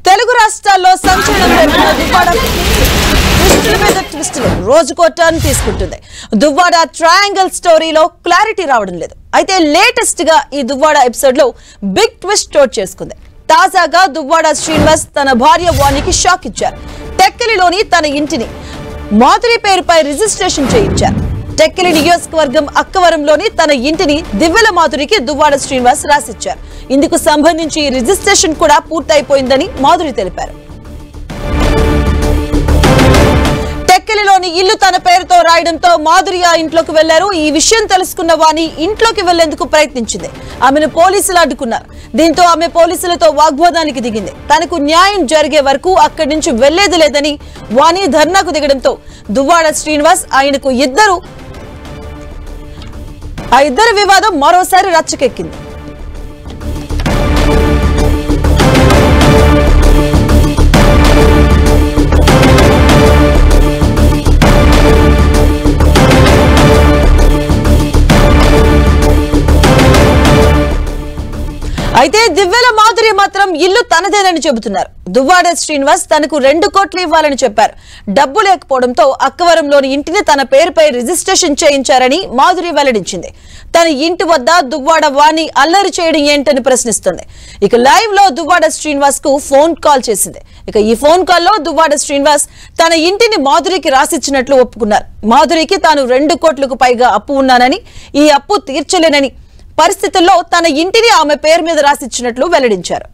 తెలుగు రాష్ట్రాల్లో సంచలనం రేపిన దువ్వాడ ట్విస్టుల మీద ట్విస్టులు రోజుకో టర్న్ తీసుకుంటుంది. దువ్వాడ ట్రయాంగిల్ స్టోరీలో క్లారిటీ రావడం లేదు. అయితే లేటెస్ట్ గా ఈ దువ్వాడ ఎపిసోడ్ లో బిగ్ ట్విస్ట్ చోటు చేసుకుంది. తాజాగా దువ్వాడ శ్రీనివాస్ తన భార్య వాణికి షాక్ ఇచ్చారు. టెక్కలిలోని తన ఇంటిని మాధురి పేరుపై రిజిస్ట్రేషన్ చేయించారు. టెక్కలి నియోజకవర్గం అక్కవరంలోని తన ఇంటిని దివ్వెల మాధురికి దువ్వాడ శ్రీనివాస్ రాసిచ్చారు. ఇందుకు సంబంధించి రిజిస్ట్రేషన్ కూడా పూర్తయిపోయిందని మాధురి తెలిపారు. టెక్కలిలోని ఇల్లు తన పేరుతో రాయడంతో మాధురి ఆ ఇంట్లోకి వెళ్లారు. ఈ విషయం తెలుసుకున్న వాణి ఇంట్లోకి వెళ్లేందుకు ప్రయత్నించింది. ఆమెను పోలీసులు అడ్డుకున్నారు. దీంతో ఆమె పోలీసులతో వాగ్వాదానికి దిగింది. తనకు న్యాయం జరిగే వరకు అక్కడి నుంచి వెళ్లేది లేదని వాణి ధర్నాకు దిగడంతో దువ్వాడ శ్రీనివాస్ ఆ ఇద్దరు వివాదం మరోసారి రచ్చకెక్కింది. అయితే దివ్వెల మాధురి మాత్రం ఇల్లు తనదేనని చెబుతున్నారు. దువ్వాడ శ్రీనివాస్ తనకు 2 కోట్లు ఇవ్వాలని చెప్పారు. డబ్బు లేకపోవడంతో అక్కవరంలోని ఇంటిని తన పేరుపై రిజిస్ట్రేషన్ చేయించారని మాధురి వెల్లడించింది. తన ఇంటి వద్ద దువ్వాడ వాణి అల్లరి చేయడం ఏంటని ప్రశ్నిస్తుంది. ఇక లైవ్ లో దువ్వాడ శ్రీనివాస్ కు ఫోన్ కాల్ చేసింది. ఇక ఈ ఫోన్ కాల్లో దువ్వాడ శ్రీనివాస్ తన ఇంటిని మాధురికి రాసిచ్చినట్లు ఒప్పుకున్నారు. మాధురికి తాను 2 కోట్లకు పైగా అప్పు ఉన్నానని, ఈ అప్పు తీర్చలేనని పరిస్థితుల్లో తన ఇంటిని ఆమె పేరు మీద రాసిచ్చినట్లు వెల్లడించారు.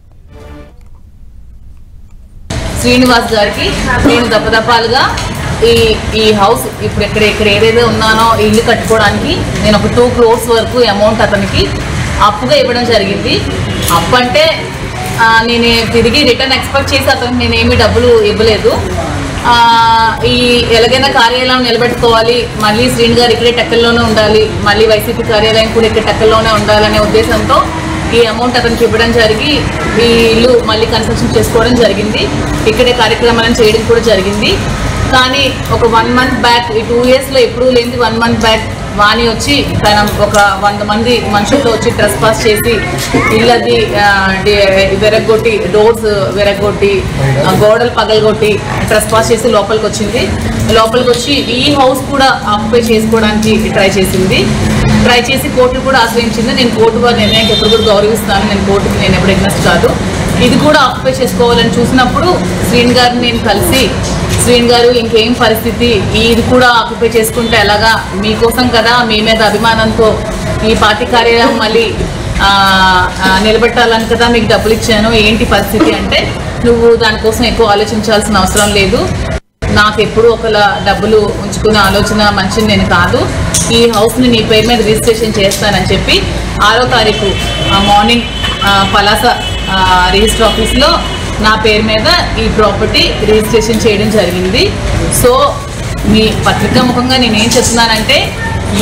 శ్రీనివాస్ గారికి నేను దప్పదప్పాలుగా ఈ హౌస్ ఇక్కడ ఏదైతే ఉన్నానో ఇల్లు కట్టుకోవడానికి నేను ఒక 2 crores వరకు అమౌంట్ అతనికి అప్పుగా ఇవ్వడం జరిగింది. అప్పు అంటే నేను తిరిగి రిటర్న్ ఎక్స్పెక్ట్ చేసి అతనికి నేనేమి డబ్బులు ఇవ్వలేదు. ఈ ఎలాగైనా కార్యాలయం నిలబెట్టుకోవాలి, మళ్ళీ శ్రీని గారు ఇక్కడే టెక్కల్లోనే ఉండాలి, మళ్ళీ వైసీపీ కార్యాలయం కూడా ఇక్కడ టెక్కల్లోనే ఉండాలనే ఉద్దేశంతో ఈ అమౌంట్ అతనికి ఇవ్వడం జరిగి ఈ ఇల్లు మళ్ళీ కన్స్ట్రక్షన్ చేసుకోవడం జరిగింది. ఇక్కడే కార్యక్రమాలను చేయడం కూడా జరిగింది. కానీ ఒక 1 month బ్యాక్, ఈ 2 yearsలో ఎప్పుడూ లేనిది 1 month బ్యాక్ వాణి వచ్చి తన ఒక 100 మంది మనుషులతో వచ్చి ట్రెస్ పాస్ చేసి ఇళ్ళది విరగొట్టి, డోర్స్ విరగొట్టి, గోడలు పగలగొట్టి ట్రెస్ పాస్ చేసి లోపలికి వచ్చింది. లోపలికి వచ్చి ఈ హౌస్ కూడా ఆక్యుపై చేసుకోవడానికి ట్రై చేసి కోర్టు కూడా ఆశ్రయించింది. నేను కోర్టు వారి నిర్ణయానికి ఎప్పుడు కూడా గౌరవిస్తాను. నేను కోర్టుకి నేను ఎప్పుడు ఎగ్నెస్ట్ కాదు. ఇది కూడా ఆక్యుపై చేసుకోవాలని చూసినప్పుడు శ్రీని గారిని నేను కలిసి, శ్రీని గారు ఇంకేం పరిస్థితి, ఇది కూడా ఆక్యుపై చేసుకుంటే ఎలాగా, మీకోసం కదా, మీ మీద అభిమానంతో ఈ పార్టీ కార్యాలయం మళ్ళీ నిలబెట్టాలని కదా మీకు డబ్బులు ఇచ్చాను, ఏంటి పరిస్థితి అంటే, నువ్వు దానికోసం ఎక్కువ ఆలోచించాల్సిన అవసరం లేదు, నాకు ఎప్పుడు ఒకలా డబ్బులు ఉంచుకునే ఆలోచన మంచిది నేను కాదు, ఈ హౌస్ని నీ పేరు మీద రిజిస్ట్రేషన్ చేస్తానని చెప్పి 6వ తారీఖు మార్నింగ్ పలాస రిజిస్టర్ ఆఫీస్లో నా పేరు మీద ఈ ప్రాపర్టీ రిజిస్ట్రేషన్ చేయడం జరిగింది. సో మీ పత్రికా ముఖంగా నేనేం చెప్తున్నానంటే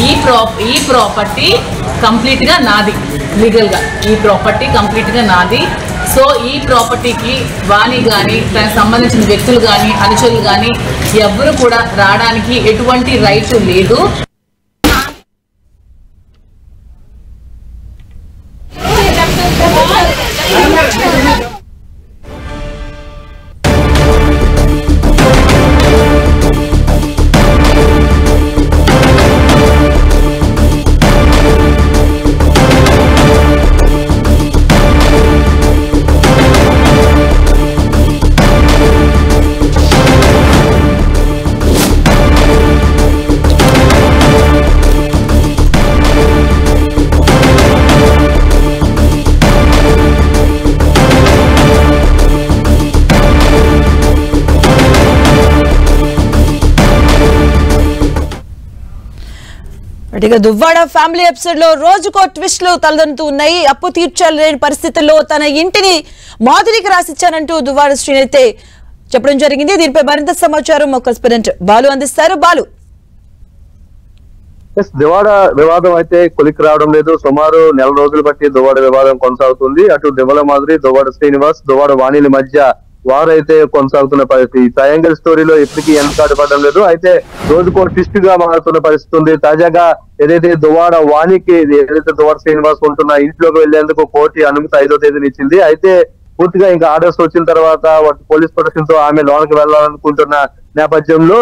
ఈ ప్రాపర్టీ కంప్లీట్గా నాది, లీగల్గా ఈ ప్రాపర్టీ కంప్లీట్గా నాది. సో ఈ ప్రాపర్టీకి వాణి కానీ దానికి సంబంధించిన వ్యక్తులు కానీ అనుచరులు కానీ ఎవ్వరు కూడా రావడానికి ఎటువంటి రైట్ లేదు. దువ్వాడ ఫ్యామిలీ ఎపిసోడ్ లో రోజుకో ట్విస్ట్లు తలదన్నుతూ ఉన్నాయి. అప్పు తీర్చలేని పరిస్థితుల్లో తన ఇంటిని మాధురికి రాసిచ్చానంటూ దువ్వాడ శ్రీని అయితే చెప్పడం జరిగింది. దీనిపై మరింత సమాచారం మా కరెస్పాండెంట్ బాలు అందిస్తారు. బాలు, దువ్వాడ వివాదం అయితే కొలిక్కి రావడం లేదు. సుమారు 1 నెల రోజులు బట్టి దువ్వాడ వివాదం కొనసాగుతుంది. అటు దివ్వెల మాధురి, దువ్వాడ శ్రీనివాస్, దువ్వాడ వాణిల మధ్య వారైతే కొనసాగుతున్న పరిస్థితి. ట్రయాంగిల్ స్టోరీలో ఎప్పటికీ వెనకాడు పడడం లేదు. అయితే రోజుకో ట్విస్ట్ గా మారుతున్న పరిస్థితి ఉంది. తాజాగా ఏదైతే దువ్వాడ వాణికి ఏదైతే దువ్వాడ శ్రీనివాస్ ఉంటున్న ఇంట్లోకి వెళ్లేందుకు కోర్టు అనుమతి 5వ తేదీని ఇచ్చింది. అయితే పూర్తిగా ఇంకా ఆర్డర్స్ వచ్చిన తర్వాత పోలీస్ ప్రొటెక్షన్ తో ఆమె లోనికి వెళ్ళాలనుకుంటున్న నేపథ్యంలో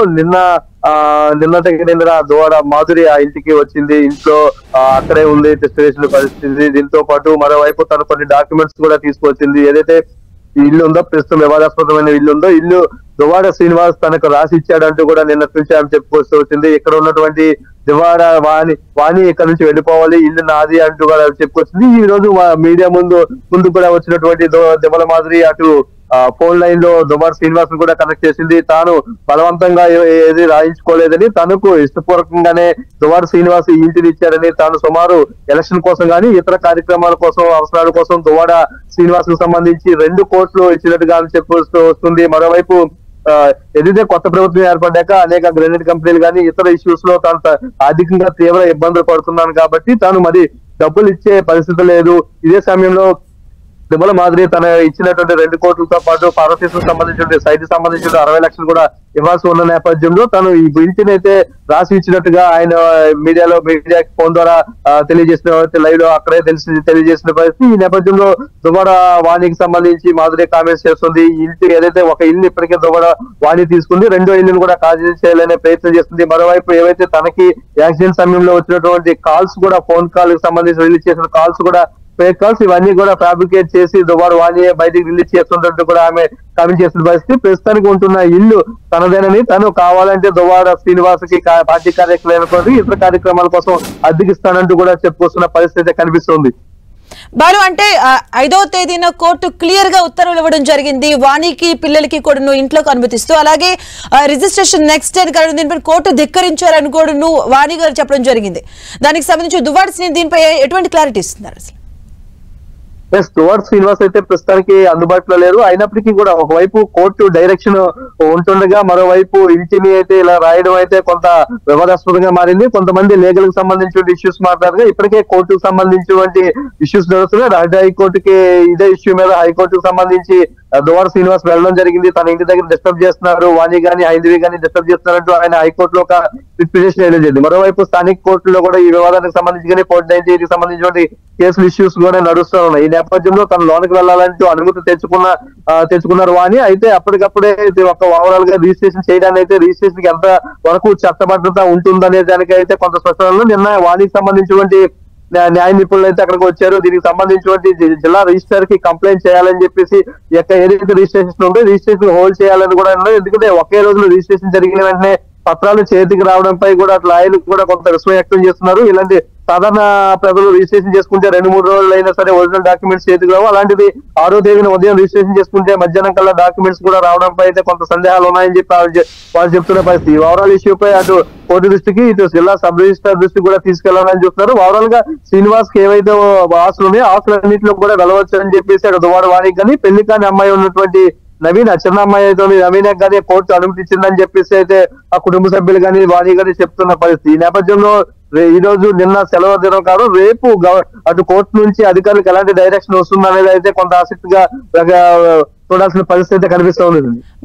నిన్నటికి నిన్న దువ్వాడ మాధురి ఆ ఇంటికి వచ్చింది. ఇంట్లో అక్కడే ఉంది టెస్ట్ చేసిన పరిస్థితి. దీంతో పాటు మరోవైపు తను కొన్ని డాక్యుమెంట్స్ కూడా తీసుకువచ్చింది. ఏదైతే ఇల్లు ఉందో, ప్రస్తుతం వివాదాస్పదమైన ఇల్లు ఉందో, ఇల్లు దువ్వాడ శ్రీనివాస్ తనకు రాసి ఇచ్చాడంటూ కూడా నిన్న నుంచి ఆమె చెప్పుకొస్తూ వచ్చింది. ఇక్కడ ఉన్నటువంటి దువ్వాడ వాణి ఇక్కడ నుంచి వెళ్ళిపోవాలి, ఇల్లు నాది అంటూ కూడా చెప్పుకొచ్చింది. ఈ రోజు మీడియా ముందు కూడా వచ్చినటువంటి దివ్వల మాధురి అటు ఫోన్ లైన్ లో దువ్వాడ శ్రీనివాస్ కూడా కనెక్ట్ చేసింది. తాను బలవంతంగా ఏది రాయించుకోలేదని, తనకు ఇష్టపూర్వకంగానే దువ్వాడ శ్రీనివాస్ ఈ ఇంటిని ఇచ్చారని, తాను సుమారు ఎలక్షన్ కోసం గానీ ఇతర కార్యక్రమాల కోసం, అవసరాల కోసం దువ్వాడ శ్రీనివాస్ కు సంబంధించి 2 కోట్లు ఇచ్చినట్టుగా చెప్పుతూ వస్తుంది. మరోవైపు ఏదైతే కొత్త ప్రభుత్వం ఏర్పడ్డాక అనేక గ్రెనేడ్ కంపెనీలు కానీ ఇతర ఇష్యూస్ లో తాను ఆర్థికంగా తీవ్ర ఇబ్బందులు పడుతున్నాను కాబట్టి తాను మరి డబ్బులు ఇచ్చే పరిస్థితి లేదు. ఇదే సమయంలో దివ్వల మాధురి తన ఇచ్చినటువంటి 2 కోట్లతో పాటు పార్వతీశ్వరం సంబంధించిన సైట్ సంబంధించిన 60 లక్షలు కూడా ఇవ్వాల్సి ఉన్న నేపథ్యంలో తను ఈ ఇంటిని అయితే రాసి ఇచ్చినట్టుగా ఆయన మీడియా ఫోన్ ద్వారా తెలియజేసిన, లైవ్ లో అక్కడే తెలియజేసిన పరిస్థితి. ఈ నేపథ్యంలో దువ్వాడ వాణికి సంబంధించి మాధురి కామెంట్స్ చేస్తుంది. ఇంటి ఏదైతే ఒక ఇల్లు ఇప్పటికే దువ్వాడ వాణి తీసుకుంది, 2వ ఇల్లును కూడా కాజీ చేయాలనే ప్రయత్నం చేస్తుంది. మరోవైపు ఏవైతే తనకి యాక్సిడెంట్ సమయంలో వచ్చినటువంటి కాల్స్ కూడా, ఫోన్ కాల్ కి సంబంధించి రిలీజ్ చేసిన కాల్స్ కూడా ఫేక్ కాల్స్, ఇవన్నీ కూడా ఫ్యాబ్రికేట్ చేసి దువ్వాడ వాణి బయటికి రిలీజ్ చేస్తున్నట్టు కూడా ఆమె కామెంట్ చేసిన పరిస్థితి. ప్రస్తుతానికి ఉంటున్న ఇల్లు తనదేనని, తను కావాలంటే దువ్వాడ శ్రీనివాస్ కి పార్టీ కార్యక్రమాల ఇతర కార్యక్రమాల కోసం అద్దెకిస్తానంటూ కూడా చెప్పుకొస్తున్న పరిస్థితి కనిపిస్తుంది. బాలు, అంటే 5వ తేదీన కోర్టు క్లియర్ గా ఉత్తర్వులు ఇవ్వడం జరిగింది. వాణికి పిల్లలకి కూడా ఇంట్లోకి అనుమతిస్తూ, అలాగే రిజిస్ట్రేషన్ నెక్స్ట్ డే దీనిపై కోర్టు ధిక్కరించారని కూడా వాణి గారు చెప్పడం జరిగింది. దానికి సంబంధించి దువ్వాడ శ్రీనివాస్ దీనిపై ఎటువంటి క్లారిటీ ఇస్తున్నారు అసలు? దువ్వాడ శ్రీనివాస్ అయితే ప్రస్తుతానికి అందుబాటులో లేరు. అయినప్పటికీ కూడా ఒకవైపు కోర్టు డైరెక్షన్ ఉంటుండగా మరోవైపు ఇంటిని అయితే ఇలా రాయడం అయితే కొంత వివాదాస్పదంగా మారింది. కొంతమంది లీగల్ కి సంబంధించిన ఇష్యూస్ మాట్లాడగా ఇప్పటికే కోర్టుకు సంబంధించినటువంటి ఇష్యూస్ నడుస్తున్నాయి. హైకోర్టుకి ఇదే ఇష్యూ మీద హైకోర్టుకు సంబంధించి దువ్వాడ శ్రీనివాస్ వెళ్ళడం జరిగింది. తన ఇంటి దగ్గర డిస్టర్బ్ చేస్తున్నారు, వాణి గాని హైందవి గాని డిస్టర్బ్ చేస్తున్నారంటూ ఆయన హైకోర్టులో ఒక పిటిషన్ వేయడం జరిగింది. మరోవైపు స్థానిక కోర్టులో కూడా ఈ వివాదానికి సంబంధించి కానీ COVID-19 సంబంధించినటువంటి కేసులు ఇష్యూస్ కూడా నడుస్తూ ఉన్నాయి. ఈ నేపథ్యంలో తన లోనికి వెళ్ళాలంటూ అనుమతి తెచ్చుకున్నారు వాణి. అయితే అప్పటికప్పుడే ఒక ఓవరాల్ గా రిజిస్ట్రేషన్ చేయడానికి అయితే రిజిస్ట్రేషన్ కి ఎంత వరకు చట్టబద్ధత ఉంటుందనే దానికి అయితే కొంత స్పష్టంగా నిన్న వాణికి సంబంధించినటువంటి న్యాయ నిపుణులు అయితే అక్కడికి వచ్చారు. దీనికి సంబంధించినటువంటి జిల్లా రిజిస్టర్ కి కంప్లైంట్ చేయాలని చెప్పేసి ఏదైతే రిజిస్ట్రేషన్ ఉందో రిజిస్ట్రేషన్ హోల్డ్ చేయాలని కూడా అన్నారు. ఎందుకంటే ఒకే రోజులో రిజిస్ట్రేషన్ జరిగిన వెంటనే పత్రాలు చేతికి రావడంపై కూడా అట్లా ఆయన కూడా కొంత విస్మయం వ్యక్తం చేస్తున్నారు. ఇలాంటి సాధారణ ప్రజలు రిజిస్ట్రేషన్ చేసుకుంటే 2-3 రోజులు అయినా సరే ఒరిజినల్ డాక్యుమెంట్స్ చేతికి రావు. అలాంటిది 6వ తేదీన ఉదయం రిజిస్ట్రేషన్ చేసుకుంటే మధ్యాహ్నం కల్లా డాక్యుమెంట్స్ కూడా రావడంపై అయితే కొంత సందేహాలు ఉన్నాయని చెప్పి వాళ్ళు చెప్తున్న పరిస్థితి. ఓవరాల్ ఇష్యూపై అటు కోర్టు దృష్టికి, ఇటు జిల్లా సబ్ రిజిస్టర్ దృష్టికి కూడా తీసుకెళ్లాలని చూస్తున్నారు. ఓవరాల్ గా శ్రీనివాస్ కి ఏవైతే ఆస్తులు ఉన్నాయో ఆస్తులన్నింటిలో కూడా వెళ్ళవచ్చు అని చెప్పేసి అటు దువ్వాడ వాణికి కానీ పెళ్లి కాని అమ్మాయి ఉన్నటువంటి నవీన్, చిన్న అమ్మాయి అయితే నవీన్ కానీ కోర్టు అనుమతి ఇచ్చిందని చెప్పేసి అయితే ఆ కుటుంబ సభ్యులు కానీ వాణి కానీ చెప్తున్న పరిస్థితి. ఈ నేపథ్యంలో ఈ రోజు నిన్న సెలవు దినం కాదు, రేపు అటు కోర్టు నుంచి అధికారులకు ఎలాంటి డైరెక్షన్ వస్తుంది అనేది అయితే కొంత ఆసక్తిగా చూడాల్సిన పరిస్థితి కనిపిస్తుంది.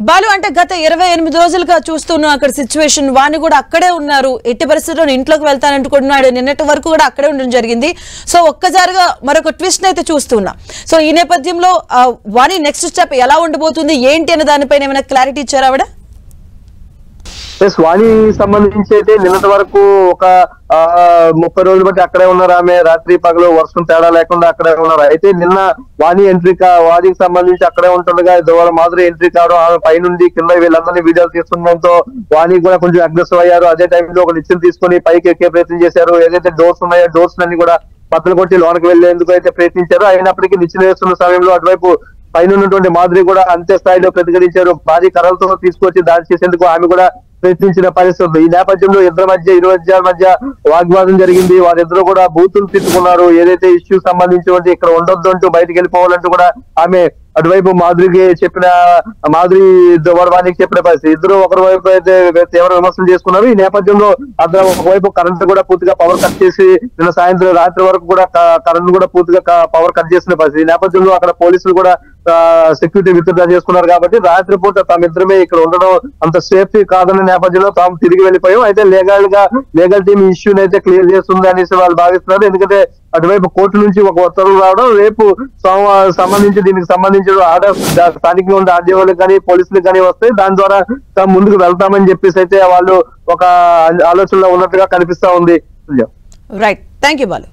బాలు, అంటే గత 28 రోజులుగా చూస్తున్నాం అక్కడ సిచ్యువేషన్. వాణి కూడా అక్కడే ఉన్నారు, ఎట్టి పరిస్థితుల్లో ఇంట్లోకి వెళ్తానంటుకున్నాడు. నిన్నటి వరకు కూడా అక్కడే ఉండడం జరిగింది. సో ఒక్కసారిగా మరొక ట్విస్ట్ అయితే చూస్తున్నాం. సో ఈ నేపథ్యంలో వాణి నెక్స్ట్ స్టెప్ ఎలా ఉండబోతుంది ఏంటి అనే దానిపైన ఏమైనా క్లారిటీ ఇచ్చారా ఆవిడ? వాణి సంబంధించి అయితే నిన్నటి వరకు ఒక 30 రోజులు బట్టి అక్కడే ఉన్నారు. ఆమె రాత్రి పగలు వర్షం తేడా లేకుండా అక్కడే ఉన్నారు. అయితే నిన్న వాణికి సంబంధించి అక్కడే ఉంటుండగా దువ్వాడ మాధురి ఎంట్రీ కావడం, ఆమె పైనుండి కింద వీళ్ళందరినీ వీడియోలు తీస్తుండడంతో వాణి కూడా కొంచెం అగ్రెసివ్ అయ్యారు. అదే టైంలో ఒక నిచ్చెన తీసుకుని పైకి ఎక్కే ప్రయత్నం చేశారు. ఏదైతే డోర్స్ ఉన్నాయో డోర్స్ అన్ని కూడా బద్దలు కొట్టి లోనికి వెళ్లేందుకు అయితే ప్రయత్నించారు. అయినప్పటికీ నిచ్చెన వేస్తున్న సమయంలో అటువైపు పైన ఉన్నటువంటి మాధురి కూడా అంతే స్థాయిలో ప్రతిఘటించారు. భారీ కర్రలతో తీసుకొచ్చి దాడి చేసేందుకు ఆమె కూడా ప్రయత్నించిన పరిస్థితి. ఈ నేపథ్యంలో ఇరు వర్గాల మధ్య వాగ్వాదం జరిగింది. వారిద్దరూ కూడా బూతులు తిట్టుకున్నారు. ఏదైతే ఇష్యూ సంబంధించి ఇక్కడ ఉండొద్దు అంటూ బయటకు వెళ్ళిపోవాలంటూ కూడా ఆమె అటువైపు మాధురికి మాధురి దువ్వాడ వాణికి చెప్పిన పరిస్థితి. ఇద్దరు ఒకరి వైపు అయితే తీవ్ర విమర్శలు చేసుకున్నారు. ఈ నేపథ్యంలో అద్దరు ఒకవైపు కరెంట్ కూడా పూర్తిగా పవర్ కట్ చేసి నిన్న సాయంత్రం రాత్రి వరకు కూడా కరెంట్ కూడా పూర్తిగా పవర్ కట్ చేసిన పరిస్థితి. ఈ నేపథ్యంలో అక్కడ పోలీసులు కూడా సెక్యూరిటీ విత్డ్రా చేసుకున్నారు కాబట్టి రాత్రిపూట తామిద్దరమే ఇక్కడ ఉండడం అంత సేఫ్టీ కాదన్న నేపథ్యంలో తాము తిరిగి వెళ్ళిపోయాం. అయితే లీగల్ టీమ్ ఇష్యూని అయితే క్లియర్ చేస్తుంది అనేసి వాళ్ళు భావిస్తున్నారు. ఎందుకంటే అటువైపు కోర్టు నుంచి ఒక ఉత్తర్వులు రావడం, రేపు దీనికి సంబంధించిన ఆర్డర్స్ స్థానికంగా ఉండే ఆర్డీఓలకు కానీ పోలీసులకు కానీ వస్తాయి. దాని ద్వారా తాము ముందుకు వెళ్తామని చెప్పేసి అయితే వాళ్ళు ఒక ఆలోచనలో ఉన్నట్టుగా కనిపిస్తా ఉంది. Right, thank you Balu.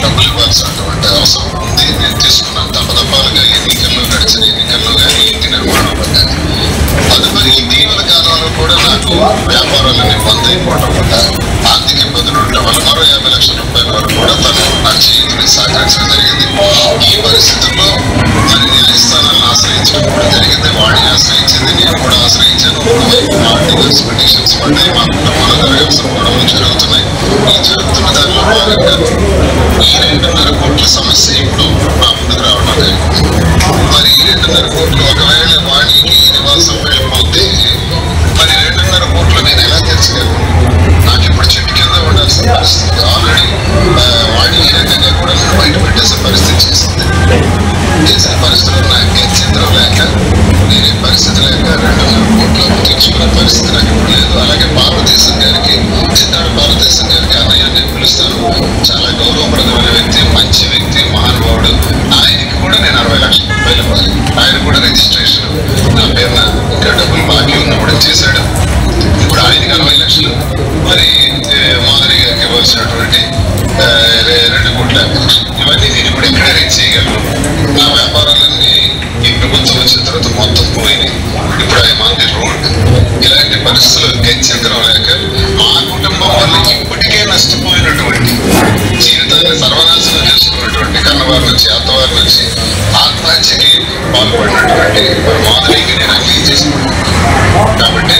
డబ్బులు ఇవ్వాల్సినటువంటి అవసరం ఉంది. నేను తీసుకున్నాను దప్పదప్పాలుగా ఎన్నికల్లో గడిచిన ఎన్నికల్లో కానీ ఇంటి నిర్మాణంలో కానీ. తదుపరి ఇటీవల కాలంలో కూడా నాకు వ్యాపారాలన్నీ బంద్ అయిపోవడం వల్ల ఆర్థిక ఇబ్బందులు ఉండడం వల్ల మరో 50 లక్షల రూపాయల వరకు కూడా తను నా చేతిని సహకరించడం జరిగింది. ఈ పరిస్థితుల్లో మరి న్యాయస్థానాలను ఆశ్రయించడం కూడా జరిగింది. వాడిని ఆశ్రయించింది, నేను కూడా ఆశ్రయించాను. డివోర్స్ పిటిషన్స్ పడ్డాయి, మా కుటుంబంలో దర్యాప్తు గొడవలు జరుగుతున్నాయి. ఈ జరుగుతున్న దానిలో భాగంగా ఈ 2.5 కోట్ల సమస్య ఇప్పుడు నా ముందుకు రావడం జరిగింది. మరి ఈ 2.5 కోట్లు ఒకవేళ వాడికి నివాసం వెళ్ళిపోతే మరి 2.5 కోట్లు నేను ఎలా తెచ్చగలను? నాకు ఇప్పుడు చెట్టు కింద ఉండాల్సిన పరిస్థితి. ఆల్రెడీ వాడి ఈ రకంగా కూడా నన్ను బయట పెట్టేసే పరిస్థితి చేసింది. చేసిన పరిస్థితుల్లో నాకు గత్యంతరం లేక నేను ఈ పరిస్థితి లేక 2.5 కోట్లకు తెచ్చుకునే పరిస్థితి నాకు ఇప్పుడు లేదు. అలాగే భారతదేశం గారికి, చిన్నాడు భారతదేశం గారికి అన్నయ్య నేను పిలుస్తాను. చాలా గౌరవప్రదమైన వ్యక్తి, మంచి వ్యక్తి, మహానుభావుడు. ఆయనకి కూడా నేను 60 లక్షల రూపాయలు ఇవ్వాలి. ఆయన కూడా రిజిస్ట్రేషన్ నా పేరున ఇంకా డబ్బులు బాకీ ఉన్నప్పుడు చేశాడు. ఇప్పుడు ఆయనకి 60 లక్షలు, మరి మాధురి గారికి ఇవ్వాల్సినటువంటి 2.50 లక్షలు. ఇవన్నీ నేను ఇప్పుడు ఎక్కడ రీచ్ చేయగలను? నా వ్యాపారాలన్నీ ఈ ప్రభుత్వం వచ్చిన తర్వాత మొత్తం పోయినాయి. ఇప్పుడు ఐఎమ్ ఆన్ ది రోడ్. ఇలాంటి పరిస్థితులు గత్యంతరం లేక మా కుటుంబం వల్ల ఇప్పటికే నష్టపోయినటువంటి, జీవితాన్ని సర్వనాశనం చేసుకున్నటువంటి కన్నవారి నుంచి, అత్తవారి నుంచి ఆత్మహత్యకి పాల్పడినటువంటి మాధురికి నేను అన్నీ చేసుకుంటాను. కాబట్టి